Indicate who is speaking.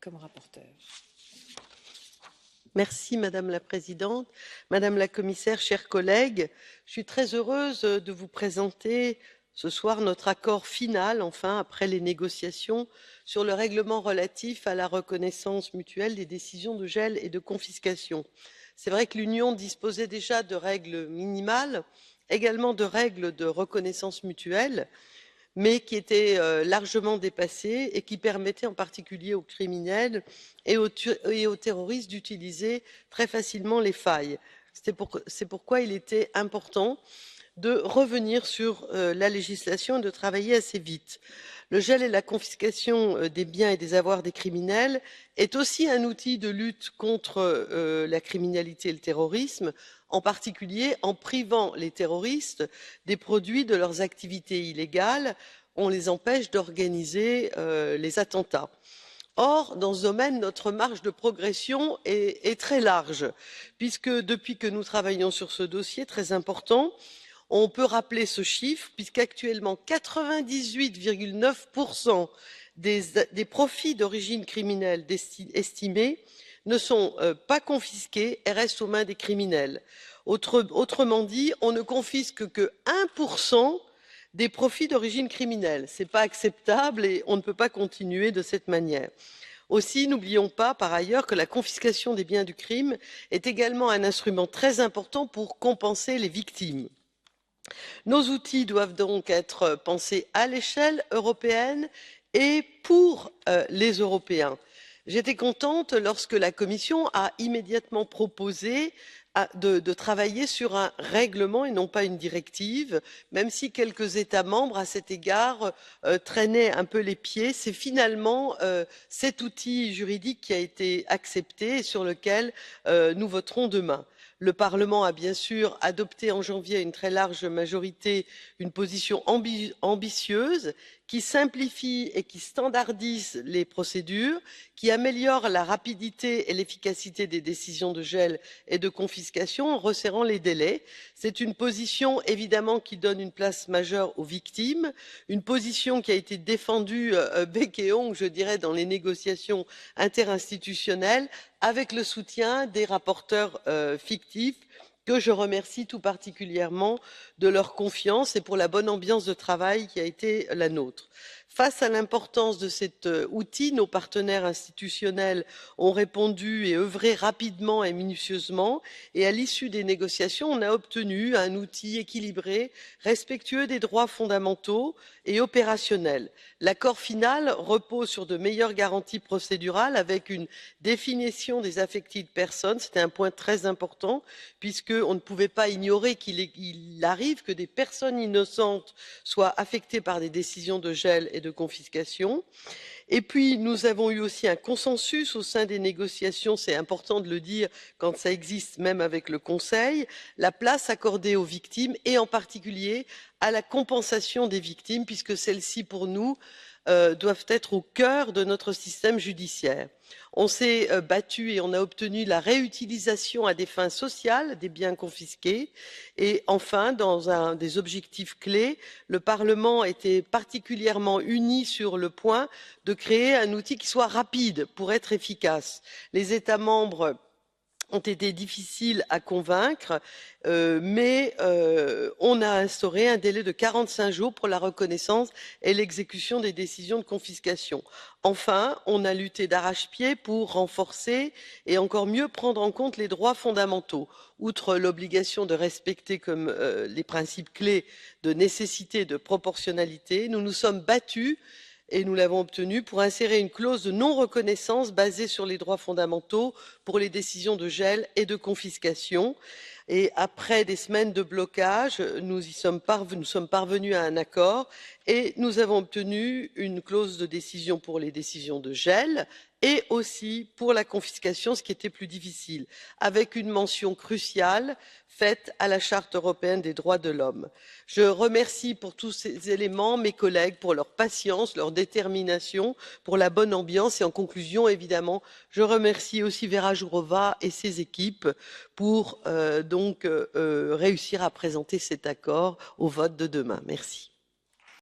Speaker 1: comme rapporteure.
Speaker 2: Merci Madame la Présidente, Madame la Commissaire, chers collègues. Je suis très heureuse de vous présenter ce soir notre accord final, enfin, après les négociations, sur le règlement relatif à la reconnaissance mutuelle des décisions de gel et de confiscation. C'est vrai que l'Union disposait déjà de règles minimales, également de règles de reconnaissance mutuelle, mais qui étaient largement dépassées et qui permettaient en particulier aux criminels et aux terroristes d'utiliser très facilement les failles. C'est pourquoi il était important de revenir sur la législation et de travailler assez vite. Le gel et la confiscation des biens et des avoirs des criminels est aussi un outil de lutte contre la criminalité et le terrorisme, en particulier en privant les terroristes des produits de leurs activités illégales. On les empêche d'organiser les attentats. Or, dans ce domaine, notre marge de progression est très large, puisque depuis que nous travaillons sur ce dossier très important, on peut rappeler ce chiffre puisqu'actuellement 98,9% des profits d'origine criminelle estimés ne sont pas confisqués et restent aux mains des criminels. Autrement dit, on ne confisque que 1% des profits d'origine criminelle. Ce n'est pas acceptable et on ne peut pas continuer de cette manière. Aussi, n'oublions pas par ailleurs que la confiscation des biens du crime est également un instrument très important pour compenser les victimes. Nos outils doivent donc être pensés à l'échelle européenne et pour les Européens. J'étais contente lorsque la Commission a immédiatement proposé de travailler sur un règlement et non pas une directive, même si quelques États membres, à cet égard, traînaient un peu les pieds. C'est finalement cet outil juridique qui a été accepté et sur lequel nous voterons demain. Le Parlement a bien sûr adopté en janvier à une très large majorité une position ambitieuse qui simplifie et qui standardise les procédures, qui améliore la rapidité et l'efficacité des décisions de gel et de confiscation en resserrant les délais. C'est une position évidemment qui donne une place majeure aux victimes, une position qui a été défendue bec et ongles, je dirais, dans les négociations interinstitutionnelles, avec le soutien des rapporteurs fictifs que je remercie tout particulièrement de leur confiance et pour la bonne ambiance de travail qui a été la nôtre. Face à l'importance de cet outil, nos partenaires institutionnels ont répondu et œuvré rapidement et minutieusement et à l'issue des négociations, on a obtenu un outil équilibré, respectueux des droits fondamentaux et opérationnel. L'accord final repose sur de meilleures garanties procédurales avec une définition des affected persons. C'était un point très important puisqu'on ne pouvait pas ignorer qu'il arrive que des personnes innocentes soient affectées par des décisions de gel et de confiscation. Et puis, nous avons eu aussi un consensus au sein des négociations, c'est important de le dire quand ça existe même avec le Conseil, la place accordée aux victimes et en particulier à la compensation des victimes, puisque celles-ci, pour nous, doivent être au cœur de notre système judiciaire. On s'est battu et on a obtenu la réutilisation à des fins sociales des biens confisqués et enfin, dans un des objectifs clés, le Parlement était particulièrement uni sur le point de créer un outil qui soit rapide pour être efficace. Les États membres ont été difficiles à convaincre, mais on a instauré un délai de 45 jours pour la reconnaissance et l'exécution des décisions de confiscation. Enfin, on a lutté d'arrache-pied pour renforcer et encore mieux prendre en compte les droits fondamentaux. Outre l'obligation de respecter comme les principes clés de nécessité et de proportionnalité, nous nous sommes battus et nous l'avons obtenu pour insérer une clause de non reconnaissance basée sur les droits fondamentaux pour les décisions de gel et de confiscation. Et après des semaines de blocage, nous sommes parvenus à un accord et nous avons obtenu une clause de décision pour les décisions de gel et aussi pour la confiscation, ce qui était plus difficile, avec une mention cruciale faite à la Charte européenne des droits de l'homme. Je remercie pour tous ces éléments mes collègues pour leur patience, leur détermination, pour la bonne ambiance et en conclusion, évidemment, je remercie aussi Vera Jourova et ses équipes pour réussir à présenter cet accord au vote de demain. Merci.